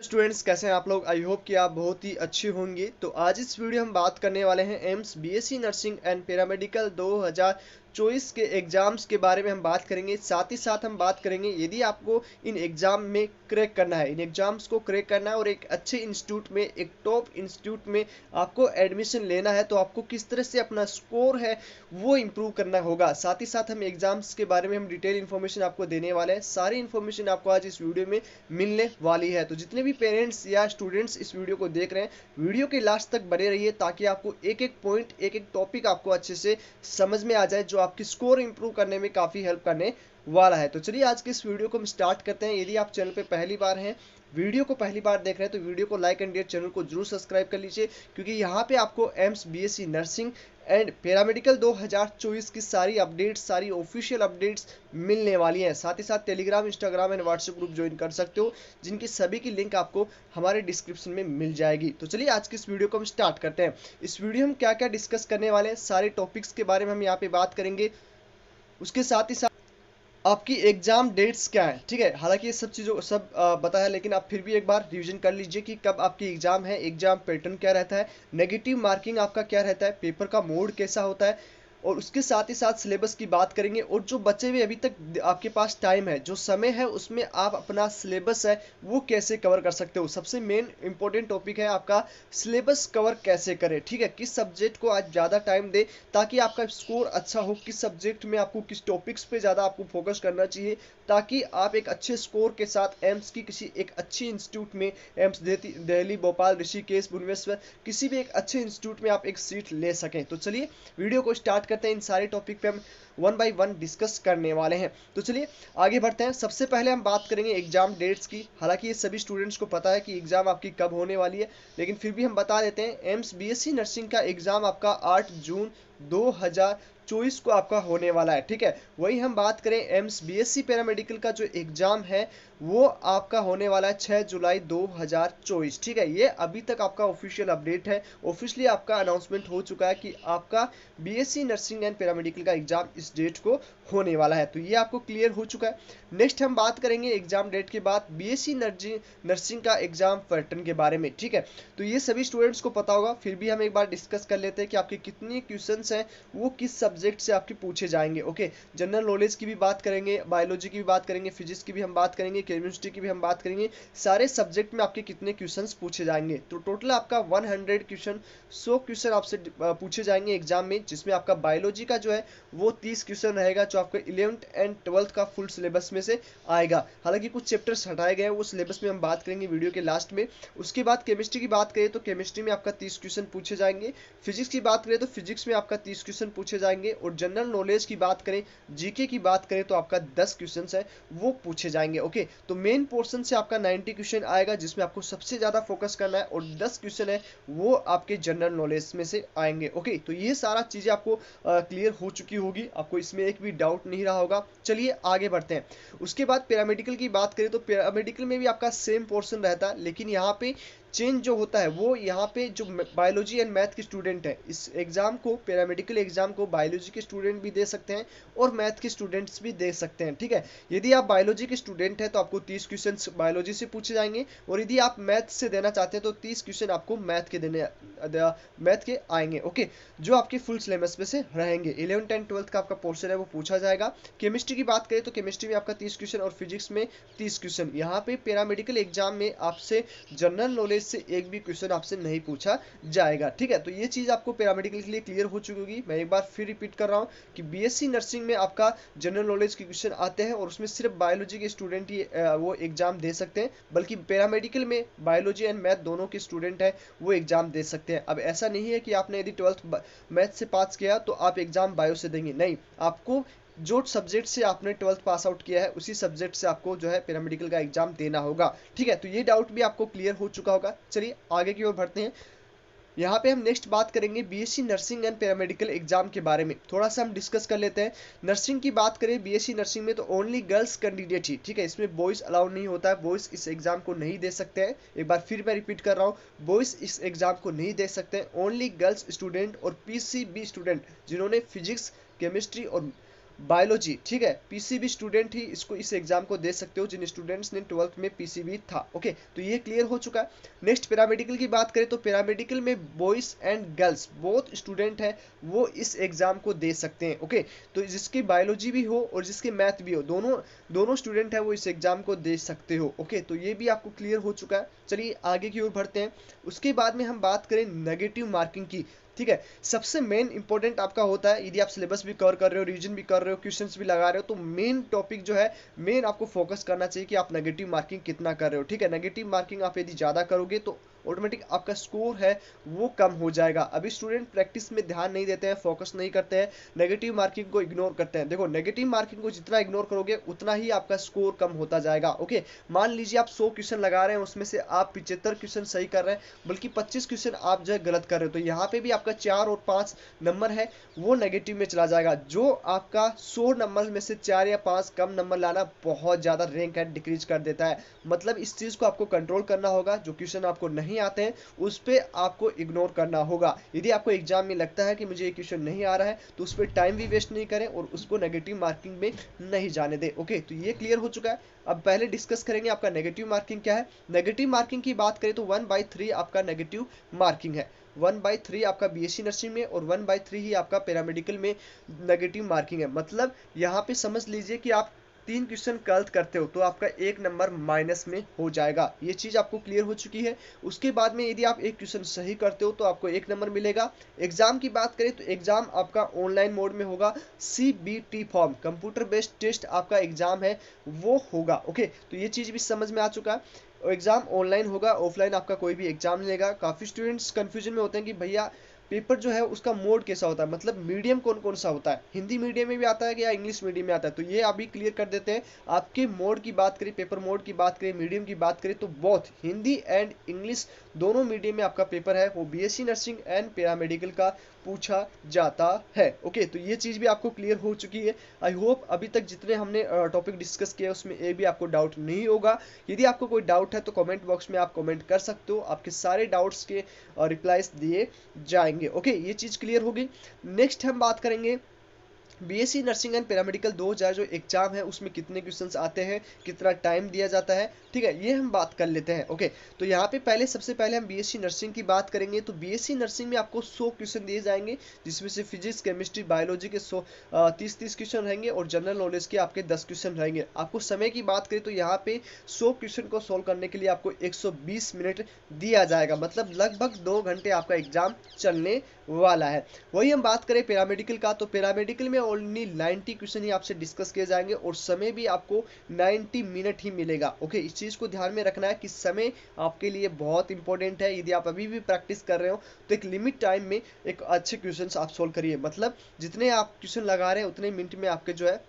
Students कैसे हैं आप लोग। आई होप कि आप बहुत ही अच्छे होंगे। तो आज इस वीडियो हम बात करने वाले हैं AIIMS BSc nursing and paramedical 2024 के एग्जाम्स के बारे में हम बात करेंगे। साथ ही साथ हम बात करेंगे यदि आपको इन एग्जाम में क्रैक करना है, इन एग्जाम्स को क्रैक करना है और एक अच्छे इंस्टीट्यूट में, एक टॉप इंस्टीट्यूट में आपको एडमिशन लेना है तो आपको किस तरह से अपना स्कोर है वो इम्प्रूव करना होगा। साथ ही साथ हम एग्जाम्स के बारे में हम डिटेल इन्फॉर्मेशन आपको देने वाले हैं। सारी इन्फॉर्मेशन आपको आज इस वीडियो में मिलने वाली है। तो जितने भी पेरेंट्स या स्टूडेंट्स इस वीडियो को देख रहे हैं, वीडियो के लास्ट तक बने रहिए ताकि आपको एक एक पॉइंट, एक एक टॉपिक आपको अच्छे से समझ में आ जाए जो आपकी स्कोर इंप्रूव करने में काफ़ी हेल्प करने वाला है। तो चलिए आज के इस वीडियो को हम स्टार्ट करते हैं। यदि आप चैनल पे पहली बार हैं, वीडियो को पहली बार देख रहे हैं तो वीडियो को लाइक एंड चैनल को जरूर सब्सक्राइब कर लीजिए, क्योंकि यहाँ पे आपको AIIMS BSc nursing and paramedical 2024 की सारी अपडेट्स, सारी ऑफिशियल अपडेट्स मिलने वाली हैं। साथ ही साथ Telegram, Instagram and WhatsApp group join कर सकते हो, जिनकी सभी की लिंक आपको हमारे डिस्क्रिप्शन में मिल जाएगी। तो चलिए आज की इस वीडियो को हम स्टार्ट करते हैं। इस वीडियो में क्या क्या डिस्कस करने वाले हैं, सारे टॉपिक्स के बारे में हम यहाँ पे बात करेंगे। उसके साथ ही साथ आपकी एग्जाम डेट्स क्या है, ठीक है। हालांकि ये सब चीज़ों सब पता है, लेकिन आप फिर भी एक बार रिवीजन कर लीजिए कि कब आपकी एग्जाम है, एग्जाम पैटर्न क्या रहता है, नेगेटिव मार्किंग आपका क्या रहता है, पेपर का मोड कैसा होता है, और उसके साथ ही साथ सिलेबस की बात करेंगे। और जो बचे हुए अभी तक आपके पास टाइम है, जो समय है, उसमें आप अपना सिलेबस है वो कैसे कवर कर सकते हो। सबसे मेन इंपॉर्टेंट टॉपिक है आपका सिलेबस कवर कैसे करें, ठीक है। किस सब्जेक्ट को आज ज़्यादा टाइम दे ताकि आपका स्कोर अच्छा हो, किस सब्जेक्ट में आपको किस टॉपिक्स पे ज़्यादा आपको फोकस करना चाहिए ताकि आप एक अच्छे स्कोर के साथ एम्स की किसी एक अच्छी इंस्टीट्यूट में, एम्स दिल्ली, भोपाल, ऋषिकेश, भुवनेश्वर, किसी भी एक अच्छे इंस्टीट्यूट में आप एक सीट ले सकें। तो चलिए वीडियो को स्टार्ट करते हैं। इन सारे टॉपिक पे हम वन बाय वन डिस्कस करने वाले हैं। तो चलिए आगे बढ़ते हैं। सबसे पहले हम बात करेंगे एग्जाम डेट्स की। हालांकि ये सभी स्टूडेंट्स को पता है कि एग्जाम आपकी कब होने वाली है, लेकिन फिर भी हम बता देते हैं। एम्स बीएससी नर्सिंग का एग्जाम आपका 8 जून 2024 को आपका होने वाला है, ठीक है। वही हम बात करें एम्स बीएससी पैरामेडिकल का जो एग्जाम है वो आपका होने वाला है 6 जुलाई 2024, ठीक है। ये अभी तक आपका ऑफिशियल अपडेट है, ऑफिशियली आपका अनाउंसमेंट हो चुका है कि आपका बीएससी नर्सिंग एंड पैरामेडिकल का एग्जाम इस डेट को होने वाला है। तो ये आपको क्लियर हो चुका है। नेक्स्ट हम बात करेंगे एग्जाम डेट के बाद बीएससी नर्सिंग का एग्जाम पैटर्न के बारे में, ठीक है। तो ये सभी स्टूडेंट्स को पता होगा, फिर भी हम एक बार डिस्कस कर लेते हैं कि आपके कितने क्वेश्चंस हैं वो किस सब्जेक्ट से आपके पूछे जाएंगे। ओके, जनरल नॉलेज की भी बात करेंगे, बायोलॉजी की भी बात करेंगे, फिजिक्स की भी हम बात करेंगे, केमिस्ट्री की भी हम बात करेंगे। सारे सब्जेक्ट में आपके कितने क्वेश्चंस पूछे जाएंगे। तो टोटल आपका 100 क्वेश्चन, 100 क्वेश्चन आपसे पूछे जाएंगे एग्जाम में, जिसमें आपका बायोलॉजी का जो है वो 30 क्वेश्चन रहेगा, जो आपका 11th एंड 12th का फुल सिलेबस में से आएगा। हालांकि कुछ चैप्टर्स हटाए गए हैं, वो सिलेबस में हम बात करेंगे वीडियो के लास्ट में। उसके बाद केमिस्ट्री की बात करें तो केमिस्ट्री में आपका 30 क्वेश्चन पूछे जाएंगे। फिजिक्स की बात करें तो फिजिक्स में आपका 30 क्वेश्चन पूछे जाएंगे। और जनरल नॉलेज की बात करें, जीके की बात करें तो आपका 10 क्वेश्चन है वो पूछे जाएंगे। ओके, तो मेन पोर्शन से आपका 90 क्वेश्चन आएगा, जिसमें आपको सबसे ज्यादा फोकस करना है, और 10 क्वेश्चन है वो आपके जनरल नॉलेज में से आएंगे। ओके, तो ये सारा चीजें आपको क्लियर हो चुकी होगी, आपको इसमें एक भी डाउट नहीं रहा होगा। चलिए आगे बढ़ते हैं। उसके बाद पैरामेडिकल की बात करें तो पैरामेडिकल में भी आपका सेम पोर्शन रहता है, लेकिन यहाँ पे चेंज जो होता है वो यहाँ पे जो बायोलॉजी एंड मैथ के स्टूडेंट हैं, इस एग्जाम को, पैरामेडिकल एग्जाम को बायोलॉजी के स्टूडेंट भी दे सकते हैं और मैथ के स्टूडेंट्स भी दे सकते हैं, ठीक है। यदि आप बायोलॉजी के स्टूडेंट हैं तो आपको 30 क्वेश्चन बायोलॉजी से पूछे जाएंगे, और यदि आप मैथ से देना चाहते हैं तो 30 क्वेश्चन आपको मैथ के आएंगे। ओके, जो आपके फुल सिलेबस में से रहेंगे। 11th एंड 12th का आपका पोर्शन है वो पूछा जाएगा। केमिस्ट्री की बात करें तो केमिस्ट्री में आपका 30 क्वेश्चन और फिजिक्स में 30 क्वेश्चन। यहाँ पे पैरामेडिकल एग्जाम में आपसे जनरल नॉलेज से एक भी क्वेश्चन आपसे नहीं पूछा जाएगा, ठीक है। तो ये चीज आपको पैरामेडिकल के लिए क्लियर हो चुकी होगी। मैं एक बार फिर रिपीट कर रहा हूँ कि बीएससी नर्सिंग में आपका जनरल नॉलेज के क्वेश्चन आते हैं, और उसमें सिर्फ बायोलॉजी के स्टूडेंट ही वो एग्जाम दे सकते हैं, बल्कि पैरामेडिकल में बायोलॉजी एंड मैथ दोनों के स्टूडेंट है वो एग्जाम दे सकते हैं। अब ऐसा नहीं है कि आपने यदि 12th मैथ से पास किया तो आप एग्जाम बायो से देंगे, नहीं। आपको जो सब्जेक्ट से आपने 12th पास आउट किया है उसी सब्जेक्ट से आपको जो है पैरामेडिकल का एग्जाम देना होगा, ठीक है। तो ये डाउट भी आपको क्लियर हो चुका होगा। चलिए आगे की ओर बढ़ते हैं। यहाँ पे हम नेक्स्ट बात करेंगे BSc nursing and paramedical exam के बारे में, थोड़ा सा हम डिस्कस कर लेते हैं। नर्सिंग की बात करें बीएससी नर्सिंग में तो ओनली गर्ल्स कैंडिडेट ही, ठीक है। इसमें बॉयज अलाउड नहीं होता है, बॉयज इस एग्जाम को नहीं दे सकते हैं। एक बार फिर मैं रिपीट कर रहा हूँ, बॉयज इस एग्जाम को नहीं दे सकते हैं। ओनली गर्ल्स स्टूडेंट और पीसीबी स्टूडेंट जिन्होंने फिजिक्स, केमिस्ट्री और बायोलॉजी, ठीक है। पीसीबी स्टूडेंट ही इसको इस एग्जाम को दे सकते हो, जिन स्टूडेंट्स ने 12th में पीसीबी था। ओके, तो ये क्लियर हो चुका है। नेक्स्ट पैरामेडिकल की बात करें तो पैरामेडिकल में boys and girls both student है वो इस एग्जाम को दे सकते हैं। ओके, तो जिसकी बायोलॉजी भी हो और जिसके मैथ भी हो, दोनों दोनों स्टूडेंट है वो इस एग्जाम को दे सकते हो। ओके, तो ये भी आपको क्लियर हो चुका है। चलिए आगे की ओर बढ़ते हैं। उसके बाद में हम बात करें नेगेटिव मार्किंग की, ठीक है। सबसे मेन इंपॉर्टेंट आपका होता है, यदि आप सिलेबस भी कवर कर रहे हो, रिवीजन भी कर रहे हो, क्वेश्चंस भी लगा रहे हो, तो मेन टॉपिक जो है, मेन आपको फोकस करना चाहिए कि आप नेगेटिव मार्किंग कितना कर रहे हो, ठीक है। नेगेटिव मार्किंग आप यदि ज़्यादा करोगे तो ऑटोमेटिक आपका स्कोर है वो कम हो जाएगा। अभी स्टूडेंट प्रैक्टिस में ध्यान नहीं देते हैं, फोकस नहीं करते हैं, नेगेटिव मार्किंग को इग्नोर करते हैं। देखो, नेगेटिव मार्किंग को जितना इग्नोर करोगे उतना ही आपका स्कोर कम होता जाएगा। ओके, मान लीजिए आप 100 क्वेश्चन लगा रहे हैं, उसमें से आप 75 क्वेश्चन सही कर रहे हैं, बल्कि 25 क्वेश्चन आप जो है गलत कर रहे हो, तो यहाँ पे भी आपका 4 और 5 नंबर है वो नेगेटिव में चला जाएगा। जो आपका 100 नंबर में से 4 या 5 कम नंबर लाना बहुत ज़्यादा रैंक है डिक्रीज कर देता है। मतलब इस चीज़ को आपको कंट्रोल करना होगा। जो क्वेश्चन आपको नहीं आते हैं उस पर आपको इग्नोर करना होगा। यदि आपको एग्जाम में लगता है कि मुझे ये क्वेश्चन नहीं आ रहा है तो उस पर टाइम भी वेस्ट नहीं करें और उसको नेगेटिव मार्किंग में नहीं जाने दें। ओके, तो ये क्लियर हो चुका है। अब पहले डिस्कस करेंगे आपका नेगेटिव मार्किंग क्या है। नेगेटिव मार्किंग की बात करें तो 1/3 आपका नेगेटिव मार्किंग है। 1/3 आपका बीएससी नर्सिंग में और 1/3 ही आपका पैरामेडिकल में नेगेटिव मार्किंग है। मतलब यहाँ पे समझ लीजिए कि आप 3 क्वेश्चन गलत करते हो तो आपका 1 नंबर माइनस में हो जाएगा। ये चीज़ आपको क्लियर हो चुकी है। उसके बाद में यदि आप एक क्वेश्चन सही करते हो तो आपको 1 नंबर मिलेगा। एग्जाम की बात करें तो एग्जाम आपका ऑनलाइन मोड में होगा। CBT form, computer based test आपका एग्जाम है वो होगा। ओके, तो ये चीज़ भी समझ में आ चुका है। एग्जाम ऑनलाइन होगा, ऑफलाइन आपका कोई भी एग्जाम नहीं लेगा। काफ़ी स्टूडेंट्स कंफ्यूजन में होते हैं कि भैया पेपर जो है उसका मोड कैसा होता है, मतलब मीडियम कौन कौन सा होता है, हिंदी मीडियम में भी आता है कि या इंग्लिश मीडियम में आता है। तो ये अभी क्लियर कर देते हैं। आपके मोड की बात करें, पेपर मोड की बात करें, मीडियम की बात करें तो बोथ हिंदी एंड इंग्लिश दोनों मीडियम में आपका पेपर है वो बीएससी नर्सिंग एंड पैरामेडिकल का पूछा जाता है। ओके, तो ये चीज़ भी आपको क्लियर हो चुकी है। आई होप अभी तक जितने हमने टॉपिक डिस्कस किया उसमें एक भी आपको डाउट नहीं होगा। यदि आपको कोई डाउट है तो कमेंट बॉक्स में आप कमेंट कर सकते हो, आपके सारे डाउट्स के रिप्लाईज दिए जाएंगे। ओके, ये चीज़ क्लियर होगी। नेक्स्ट हम बात करेंगे बीएससी नर्सिंग एंड पैरामेडिकल 2000 जो एग्जाम है उसमें कितने क्वेश्चंस आते हैं, कितना टाइम दिया जाता है, ठीक है, ये हम बात कर लेते हैं। ओके, तो यहाँ पे पहले सबसे पहले हम बीएससी नर्सिंग की बात करेंगे। तो बीएससी नर्सिंग में आपको 100 क्वेश्चन दिए जाएंगे, जिसमें से फिजिक्स, केमिस्ट्री, बायोलॉजी के 30 क्वेश्चन रहेंगे और जनरल नॉलेज के आपके 10 क्वेश्चन रहेंगे। आपको समय की बात करें तो यहाँ पे 100 क्वेश्चन को सोल्व करने के लिए आपको 120 मिनट दिया जाएगा। मतलब लगभग 2 घंटे आपका एग्जाम चलने वाला है। वही हम बात करें पैरामेडिकल का, तो पैरामेडिकल में ओनली 90 क्वेश्चन ही आपसे डिस्कस किए जाएंगे और समय भी आपको 90 मिनट ही मिलेगा। ओके, इस चीज़ को ध्यान में रखना है कि समय आपके लिए बहुत इंपॉर्टेंट है। यदि आप अभी भी प्रैक्टिस कर रहे हो तो एक लिमिट टाइम में एक अच्छे क्वेश्चन आप सोल्व करिए। मतलब जितने आप क्वेश्चन लगा रहे हैं उतने मिनट में आपके जो है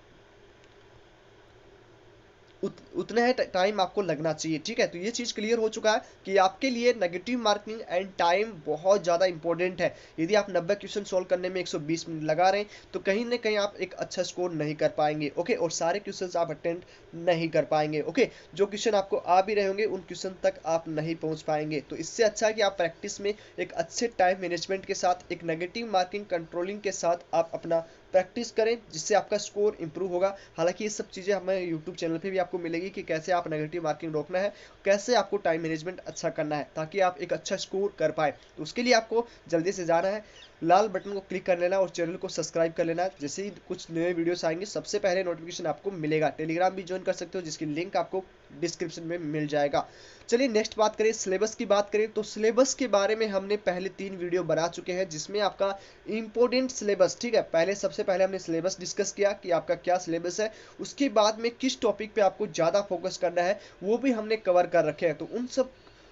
उतने है टाइम आपको लगना चाहिए, ठीक है। तो ये चीज़ क्लियर हो चुका है कि आपके लिए नेगेटिव मार्किंग एंड टाइम बहुत ज़्यादा इंपॉर्टेंट है। यदि आप 90 क्वेश्चन सोल्व करने में 120 मिनट लगा रहे हैं तो कहीं ना कहीं आप एक अच्छा स्कोर नहीं कर पाएंगे। ओके, और सारे क्वेश्चन आप अटेंड नहीं कर पाएंगे। ओके, जो क्वेश्चन आपको आ भी रहे होंगे उन क्वेश्चन तक आप नहीं पहुंच पाएंगे। तो इससे अच्छा है कि आप प्रैक्टिस में एक अच्छे टाइम मैनेजमेंट के साथ, एक नेगेटिव मार्किंग कंट्रोलिंग के साथ आप अपना प्रैक्टिस करें, जिससे आपका स्कोर इंप्रूव होगा। हालांकि ये सब चीज़ें हमें यूट्यूब चैनल पे भी आपको मिलेगी कि कैसे आप नेगेटिव मार्किंग रोकना है, कैसे आपको टाइम मैनेजमेंट अच्छा करना है ताकि आप एक अच्छा स्कोर कर पाए। तो उसके लिए आपको जल्दी से जाना है, लाल बटन को क्लिक कर लेना और चैनल को सब्सक्राइब कर लेना। जैसे ही कुछ नए वीडियोस आएंगे सबसे पहले नोटिफिकेशन आपको मिलेगा। टेलीग्राम भी ज्वाइन कर सकते हो जिसकी लिंक आपको डिस्क्रिप्शन में मिल जाएगा। चलिए नेक्स्ट बात करें, सिलेबस की बात करें तो सिलेबस के बारे में हमने पहले 3 वीडियो बना चुके हैं जिसमें आपका इंपॉर्टेंट सिलेबस, ठीक है, पहले सबसे पहले हमने सिलेबस डिस्कस किया कि आपका क्या सिलेबस है। उसके बाद में किस टॉपिक पे आपको ज़्यादा फोकस करना है वो भी हमने कवर कर रखे हैं। तो उन सब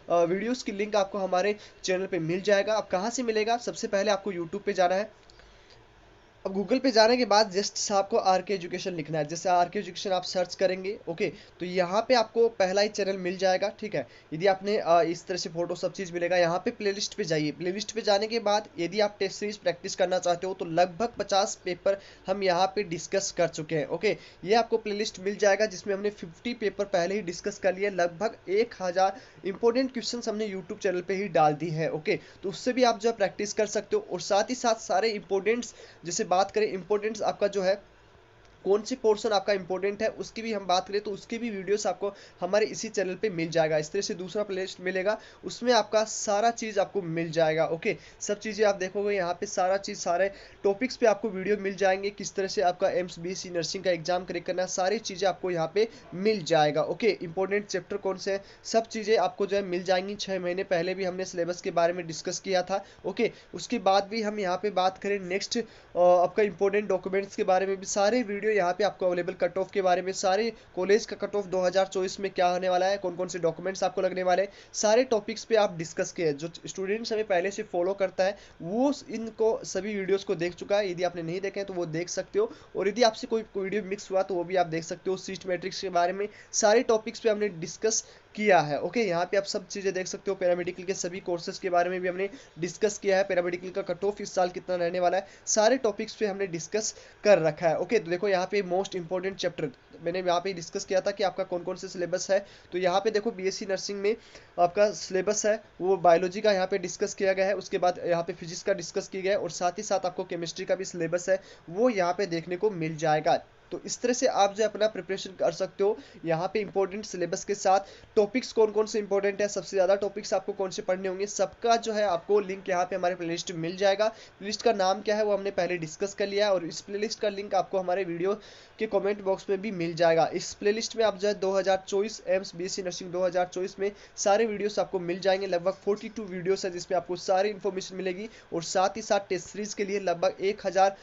वीडियोस की लिंक आपको हमारे चैनल पे मिल जाएगा। अब कहाँ से मिलेगा, सबसे पहले आपको यूट्यूब पे जाना है। अब गूगल पे जाने के बाद जस्ट आपको आर के एजुकेशन लिखना है। जैसे आर के एजुकेशन आप सर्च करेंगे, ओके, तो यहाँ पे आपको पहला ही चैनल मिल जाएगा, ठीक है। यदि आपने इस तरह से फोटो सब चीज़ मिलेगा। यहाँ पे प्लेलिस्ट पे जाइए। प्लेलिस्ट पे जाने के बाद यदि आप टेस्ट सीरीज प्रैक्टिस करना चाहते हो तो लगभग 50 पेपर हम यहाँ पे डिस्कस कर चुके हैं। ओके, ये आपको प्लेलिस्ट मिल जाएगा जिसमें हमने 50 पेपर पहले ही डिस्कस कर लिए। लगभग 1000 इंपॉर्टेंट क्वेश्चन हमने यूट्यूब चैनल पे ही डाल दी है। ओके, तो उससे भी आप जो है प्रैक्टिस कर सकते हो और साथ ही साथ सारे इंपॉर्टेंट्स, जैसे बात करें इंपॉर्टेंस आपका जो है कौन सी पोर्शन आपका इंपॉर्टेंट है उसकी भी हम बात करें तो उसके भी वीडियोस आपको हमारे इसी चैनल पे मिल जाएगा। इस तरह से दूसरा प्लेलिस्ट मिलेगा, उसमें आपका सारा चीज़ आपको मिल जाएगा। ओके, सब चीज़ें आप देखोगे यहाँ पे, सारा चीज़ सारे टॉपिक्स पे आपको वीडियो मिल जाएंगे, किस तरह से आपका एम्स बीएससी नर्सिंग का एग्जाम क्रैक करना है, सारी चीज़ें आपको यहाँ पे मिल जाएगा। ओके, इंपॉर्टेंट चैप्टर कौन से हैं, सब चीज़ें आपको जो है मिल जाएंगी। 6 महीने पहले भी हमने सिलेबस के बारे में डिस्कस किया था। ओके, उसके बाद भी हम यहाँ पे बात करें नेक्स्ट आपका इंपॉर्टेंट डॉक्यूमेंट्स के बारे में भी सारे वीडियो यहाँ पे आपको अवेलेबल, कट ऑफ के बारे में, सारे कॉलेज का कट ऑफ 2024 में क्या होने वाला है, कौन कौन से डॉक्यूमेंट्स आपको लगने वाले हैं, सारे टॉपिक्स पे आप डिस्कस किए। जो स्टूडेंट्स हमें पहले से फॉलो करता है वो इनको सभी वीडियोस को देख चुका है। यदि आपने नहीं देखे हैं तो वो देख सकते हो, और यदि आपसे कोई वीडियो मिक्स हुआ तो वो भी आप देख सकते हो। सीट मैट्रिक्स के बारे में सारे टॉपिक्स पे हमने डिस्कस किया है। ओके, यहाँ पे आप सब चीज़ें देख सकते हो। पैरामेडिकल के सभी कोर्सेज के बारे में भी हमने डिस्कस किया है। पैरामेडिकल का कट ऑफ इस साल कितना रहने वाला है, सारे टॉपिक्स पे हमने डिस्कस कर रखा है। ओके, तो देखो यहाँ पे मोस्ट इंपॉर्टेंट चैप्टर मैंने यहाँ पे डिस्कस किया था कि आपका कौन कौन से सिलेबस है। तो यहाँ पे देखो बीएससी नर्सिंग में आपका सिलेबस है वो बायोलॉजी का यहाँ पे डिस्कस किया गया है, उसके बाद यहाँ पे फिजिक्स का डिस्कस किया गया है, और साथ ही साथ आपको केमिस्ट्री का भी सिलेबस है वो यहाँ पे देखने को मिल जाएगा। तो इस तरह से आप जो अपना प्रिपरेशन कर सकते हो। यहाँ पे इंपॉर्टेंट सिलेबस के साथ टॉपिक्स कौन कौन से इंपॉर्टेंट है, सबसे ज़्यादा टॉपिक्स आपको कौन से पढ़ने होंगे, सबका जो है आपको लिंक यहाँ पे हमारे प्लेलिस्ट में मिल जाएगा। प्लेलिस्ट का नाम क्या है वो हमने पहले डिस्कस कर लिया है, और इस प्लेलिस्ट का लिंक आपको हमारे वीडियो के कमेंट बॉक्स में भी मिल जाएगा। इस प्लेलिस्ट में आप जो है 2024 एम्स बीएससी नर्सिंग 2024 में सारे वीडियोस आपको मिल जाएंगे। लगभग 42 वीडियोस है जिसमें आपको सारी इन्फॉर्मेशन मिलेगी, और साथ ही साथ टेस्ट सीरीज के लिए लगभग 1000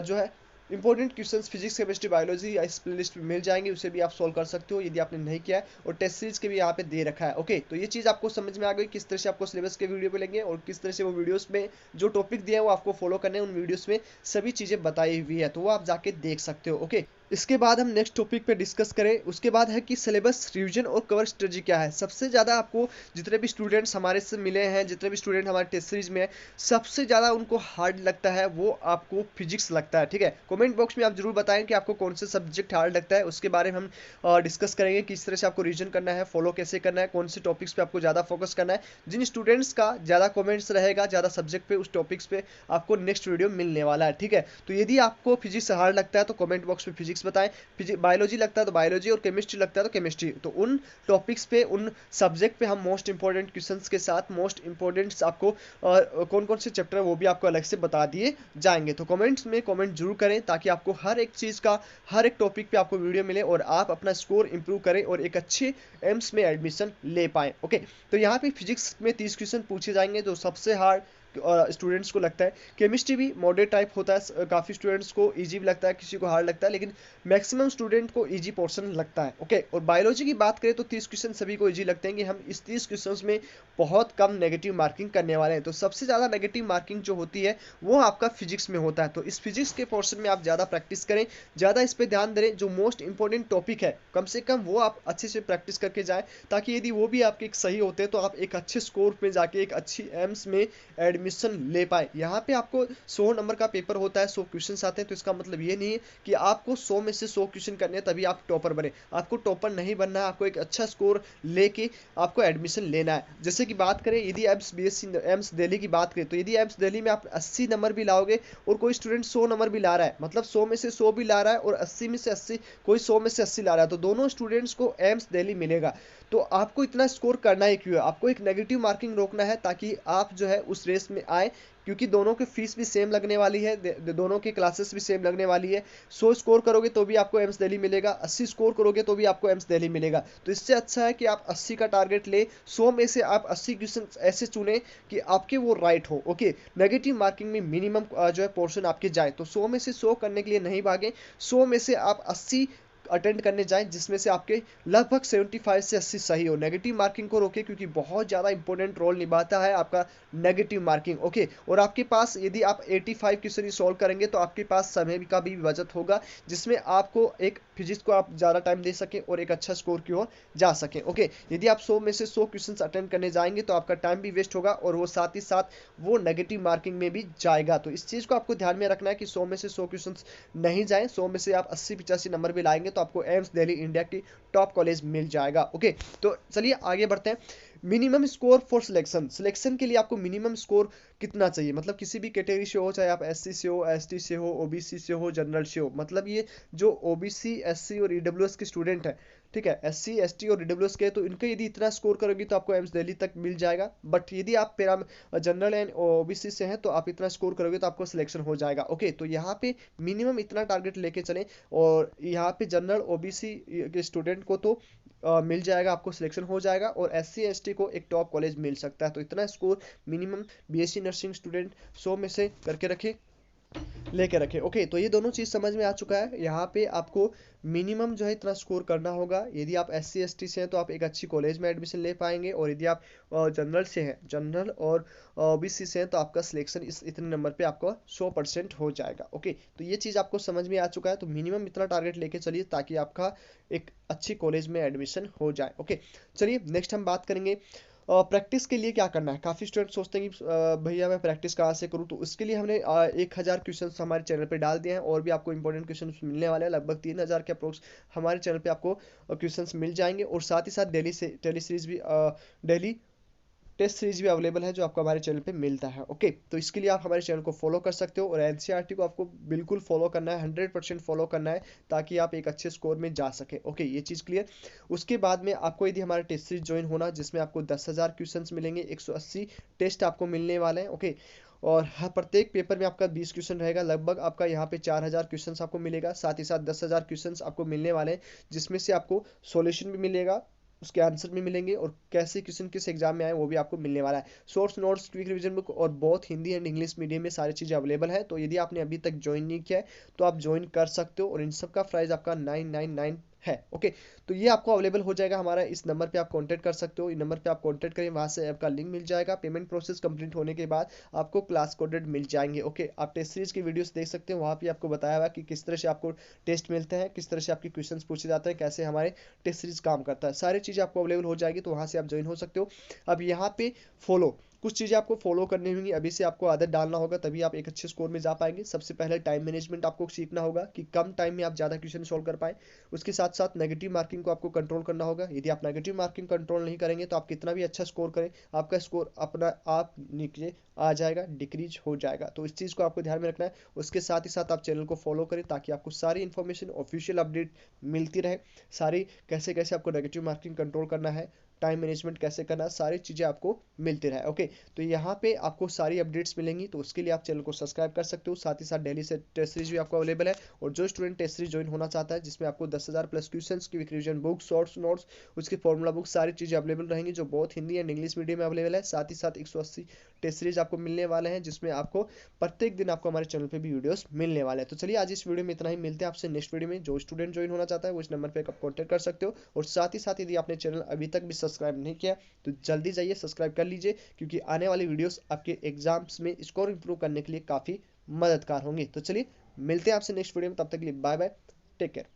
जो है important questions physics chemistry biology इस प्लेलिस्ट में मिल जाएंगे, उसे भी आप सॉल्व कर सकते हो यदि आपने नहीं किया है, और टेस्ट सीरीज के भी यहाँ पे दे रखा है। ओके, तो ये चीज़ आपको समझ में आ गई किस तरह से आपको सिलेबस के वीडियो मिलेंगे, और किस तरह से वो वीडियोस में जो टॉपिक दिए हैं वो आपको फॉलो करने हैं। उन वीडियोस में सभी चीज़ें बताई हुई है, तो वो आप जाके देख सकते हो। ओके, इसके बाद हम नेक्स्ट टॉपिक पे डिस्कस करें, उसके बाद है कि सिलेबस रिवीजन और कवर स्ट्रेटजी क्या है। सबसे ज़्यादा आपको जितने भी स्टूडेंट्स हमारे से मिले हैं, जितने भी स्टूडेंट हमारे टेस्ट सीरीज में है, सबसे ज़्यादा उनको हार्ड लगता है वो आपको फिजिक्स लगता है। ठीक है, कमेंट बॉक्स में आप जरूर बताएं कि आपको कौन से सब्जेक्ट हार्ड लगता है, उसके बारे में हम डिस्कस करेंगे किस तरह से आपको रिवीजन करना है, फॉलो कैसे करना है, कौन से टॉपिक्स पे आपको ज़्यादा फोकस करना है। जिन स्टूडेंट्स का ज़्यादा कमेंट्स रहेगा ज़्यादा सब्जेक्ट पे, उस टॉपिक्स पे आपको नेक्स्ट वीडियो मिलने वाला है। ठीक है, तो यदि आपको फिजिक्स हार्ड लगता है तो कमेंट बॉक्स में फिजिक्स बताएं, बायोलॉजी लगता है तो बायोलॉजी, और केमिस्ट्री लगता है तो केमिस्ट्री। तो उन टॉपिक्स पे, उन सब्जेक्ट पे हम मोस्ट इंपॉर्टेंट क्वेश्चंस के साथ मोस्ट इंपॉर्टेंट आपको कौन कौन से चैप्टर है वो भी आपको अलग से बता दिए जाएंगे। तो कमेंट्स में कमेंट जरूर करें ताकि आपको हर एक चीज़ का, हर एक टॉपिक पे आपको वीडियो मिले, और आप अपना स्कोर इंप्रूव करें और एक अच्छे एम्स में एडमिशन ले पाएँ। ओके, तो यहाँ पे फिजिक्स में 30 क्वेश्चन पूछे जाएंगे जो सबसे हार्ड स्टूडेंट्स को लगता है। केमिस्ट्री भी मॉडरेट टाइप होता है, काफ़ी स्टूडेंट्स को इजी भी लगता है, किसी को हार्ड लगता है, लेकिन मैक्सिमम स्टूडेंट को इजी पोर्शन लगता है। ओके, और बायोलॉजी की बात करें तो 30 क्वेश्चन सभी को इजी लगते हैं कि हम इस 30 क्वेश्चन में बहुत कम नेगेटिव मार्किंग करने वाले हैं। तो सबसे ज़्यादा नेगेटिव मार्किंग जो होती है वो आपका फिजिक्स में होता है। तो इस फिजिक्स के पोर्शन में आप ज़्यादा प्रैक्टिस करें, ज़्यादा इस पर ध्यान दें, जो मोस्ट इंपॉर्टेंट टॉपिक है कम से कम वो आप अच्छे से प्रैक्टिस करके जाएँ, ताकि यदि वो भी आपके सही होते हैं तो आप एक अच्छे स्कोर में जाके एक अच्छी एम्स में एडमिशन ले पाए। यहाँ पे आपको 100 नंबर का पेपर होता है, 100 क्वेश्चन आते हैं, तो इसका मतलब ये नहीं है कि आपको 100 में से 100 क्वेश्चन करने हैं तभी आप टॉपर बने। आपको टॉपर नहीं बनना है, आपको एक अच्छा स्कोर लेके आपको एडमिशन लेना है। जैसे कि बात करें यदि एम्स दिल्ली की बात करें, तो यदि एम्स दिल्ली में आप 80 नंबर भी लाओगे और कोई स्टूडेंट 100 नंबर भी ला रहा है, मतलब 100 में से 100 भी ला रहा है और 80 में से 80, कोई 100 में से 80 ला रहा है, तो दोनों स्टूडेंट्स को एम्स दिल्ली मिलेगा। तो आपको इतना स्कोर करना ही क्यों है, आपको एक नेगेटिव मार्किंग रोकना है ताकि आप जो है उस रेस में आए, क्योंकि दोनों की फीस भी सेम लगने वाली है, दोनों की क्लासेस भी सेम लगने वाली है। 100 स्कोर करोगे तो भी आपको एम्स दिल्ली मिलेगा, 80 स्कोर करोगे तो भी आपको एम्स दिल्ली मिलेगा। तो इससे अच्छा है कि आप 80 का टारगेट ले, 100 में से आप 80 क्वेश्चन ऐसे चुने कि आपके वो राइट हो। ओके, नेगेटिव मार्किंग में मिनिमम जो है पोर्शन आपके जाए, तो 100 में से 100 करने के लिए नहीं भागे, 100 में से आप 80 अटेंड करने जाएं जिसमें से आपके लगभग 75 से 80 सही हो। नेगेटिव मार्किंग को रोके, क्योंकि बहुत ज़्यादा इंपॉर्टेंट रोल निभाता है आपका नेगेटिव मार्किंग। ओके, और आपके पास यदि आप 85 क्वेश्चन सॉल्व करेंगे तो आपके पास समय का भी बचत होगा, जिसमें आपको एक फिजिक्स को आप ज़्यादा टाइम दे सकें और एक अच्छा स्कोर की ओर जा सकें। ओके, यदि आप 100 में से 100 क्वेश्चन अटेंड करने जाएंगे तो आपका टाइम भी वेस्ट होगा और वो साथ ही साथ वो नेगेटिव मार्किंग में भी जाएगा। तो इस चीज़ को आपको ध्यान में रखना है कि 100 में से 100 क्वेश्चन नहीं जाए, 100 में से आप 80-85 नंबर भी लाएंगे तो आपको एम्स दिल्ली इंडिया की टॉप कॉलेज मिल जाएगा। ओके, तो चलिए आगे बढ़ते हैं। Minimum score for selection, selection के लिए आपको मिनिमम स्कोर कितना चाहिए, मतलब किसी भी कैटेगरी से हो, चाहे आप एससी से हो, एसटी से हो, ओबीसी से हो, जनरल से हो, मतलब ये जो ओबीसी, एससी और ईडब्ल्यूएस के स्टूडेंट है, ठीक है, एससी, एसटी और ईडब्ल्यूएस के, तो इनका यदि इतना स्कोर करोगे तो आपको एम्स दिल्ली तक मिल जाएगा। बट यदि आप पैरा जनरल एंड ओबीसी से हैं तो आप इतना स्कोर करोगे तो आपको सिलेक्शन हो जाएगा। ओके, तो यहाँ पे मिनिमम इतना टारगेट लेके चलें, और यहाँ पे जनरल ओबीसी के स्टूडेंट को तो मिल जाएगा, आपको सिलेक्शन हो जाएगा, और एससी एसटी को एक टॉप कॉलेज मिल सकता है। तो इतना score minimum BSc nursing student 100 में से करके रखे, लेके रखे। ओके, तो ये दोनों चीज समझ में आ चुका है। यहाँ पे आपको मिनिमम जो है इतना स्कोर करना होगा। यदि आप एससी एसटी से हैं तो आप एक अच्छी कॉलेज में एडमिशन ले पाएंगे, और यदि आप जनरल से हैं, जनरल और ओबीसी से हैं, तो आपका सिलेक्शन इस इतने नंबर पे आपका 100% हो जाएगा। ओके, तो ये चीज आपको समझ में आ चुका है। तो मिनिमम इतना टारगेट लेके चलिए ताकि आपका एक अच्छी कॉलेज में एडमिशन हो जाए। ओके, चलिए नेक्स्ट हम बात करेंगे प्रैक्टिस के लिए क्या करना है। काफ़ी स्टूडेंट सोचते हैं कि भैया मैं प्रैक्टिस कहाँ से करूँ, तो उसके लिए हमने 1000 क्वेश्चन हमारे चैनल पे डाल दिए हैं, और भी आपको इंपॉर्टेंट क्वेश्चन मिलने वाले हैं, लगभग 3000 के अप्रोक्स हमारे चैनल पे आपको क्वेश्चन मिल जाएंगे। और साथ ही साथ डेली सीरीज भी, डेली टेस्ट सीरीज भी अवेलेबल है जो आपको हमारे चैनल पे मिलता है। ओके, तो इसके लिए आप हमारे चैनल को फॉलो कर सकते हो, और एनसीईआरटी को आपको बिल्कुल फॉलो करना है, 100% फॉलो करना है, ताकि आप एक अच्छे स्कोर में जा सके। ओके, ये चीज़ क्लियर। उसके बाद में आपको यदि हमारा टेस्ट सीरीज ज्वाइन होना, जिसमें आपको 10,000 क्वेश्चन मिलेंगे, 180 टेस्ट आपको मिलने वाले हैं। ओके, और हर प्रत्येक पेपर में आपका 20 क्वेश्चन रहेगा, लगभग आपका यहाँ पे 4000 क्वेश्चन आपको मिलेगा। साथ ही साथ 10,000 क्वेश्चन आपको मिलने वाले हैं, जिसमें से आपको सॉल्यूशन भी मिलेगा, उसके आंसर भी मिलेंगे, और कैसे क्वेश्चन किस एग्जाम में आए वो भी आपको मिलने वाला है। Source notes, quick revision book, और बहुत हिंदी एंड इंग्लिश मीडियम में सारी चीज़ें अवेलेबल है। तो यदि आपने अभी तक ज्वाइन नहीं किया है तो आप ज्वाइन कर सकते हो, और इन सब का प्राइस आपका 999 है। ओके, तो ये आपको अवेलेबल हो जाएगा हमारा, इस नंबर पे आप कांटेक्ट कर सकते हो। इस नंबर पे आप कांटेक्ट करें, वहां से आपका लिंक मिल जाएगा। पेमेंट प्रोसेस कंप्लीट होने के बाद आपको क्लास कोडेड मिल जाएंगे। ओके, आप टेस्ट सीरीज की वीडियोस देख सकते हो, वहां पे आपको बताया हुआ कि किस तरह से आपको टेस्ट मिलते हैं, किस तरह से आपके क्वेश्चन पूछे जाते हैं, कैसे हमारे टेस्ट सीरीज काम करता है, सारी चीज़ें आपको अवेलेबल हो जाएगी। तो वहाँ से आप ज्वाइन हो सकते हो। अब यहाँ पे फॉलो, कुछ चीज़ें आपको फॉलो करनी होंगी, अभी से आपको आदत डालना होगा, तभी आप एक अच्छे स्कोर में जा पाएंगे। सबसे पहले टाइम मैनेजमेंट आपको सीखना होगा कि कम टाइम में आप ज़्यादा क्वेश्चन सॉल्व कर पाए। उसके साथ साथ नेगेटिव मार्किंग को आपको कंट्रोल करना होगा। यदि आप नेगेटिव मार्किंग कंट्रोल नहीं करेंगे तो आप कितना भी अच्छा स्कोर करें, आपका स्कोर अपना आप नीचे आ जाएगा, डिक्रीज हो जाएगा। तो इस चीज़ को आपको ध्यान में रखना है। उसके साथ ही साथ आप चैनल को फॉलो करें, ताकि आपको सारी इन्फॉर्मेशन, ऑफिशियल अपडेट मिलती रहे। सारी कैसे कैसे आपको नेगेटिव मार्किंग कंट्रोल करना है, टाइम मैनेजमेंट कैसे करना है, सारी चीज़ें आपको मिलती रहे। ओके, तो यहाँ पे आपको सारी अपडेट्स मिलेंगी, तो उसके लिए आप चैनल को सब्सक्राइब कर सकते हो। साथ ही साथ डेली से टेस्ट सीरीज भी आपको अवेलेबल है, और जो स्टूडेंट टेस्ट सीरीज ज्वाइन होना चाहता है, जिसमें आपको 10,000 प्लस क्वेश्चन की रिवीजन बुक, शॉर्ट्स नोट्स, उसकी फॉर्मूला बुक, सारी चीज़ें अवेलेबल रहेंगी, जो बहुत हिंदी एंड इंग्लिश मीडियम में अवेलेबल है। साथ ही साथ 180 टेस्ट सीरीज आपको मिलने वाले हैं, जिसमें आपको प्रत्येक दिन आपको हमारे चैनल पे भी वीडियोस मिलने वाले हैं। तो चलिए आज इस वीडियो में इतना ही, मिलते हैं आपसे नेक्स्ट वीडियो में। जो स्टूडेंट ज्वाइन होना चाहता है वो इस नंबर पे आप कॉन्टैक्ट कर सकते हो, और साथ ही साथ यदि आपने चैनल अभी तक भी सब्सक्राइब नहीं किया तो जल्दी जाइए सब्सक्राइब कर लीजिए, क्योंकि आने वाली वीडियोस आपके एग्जाम्स में स्कोर इंप्रूव करने के लिए काफ़ी मददगार होंगी। तो चलिए मिलते हैं आपसे नेक्स्ट वीडियो में, तब तक के लिए बाय बाय, टेक केयर।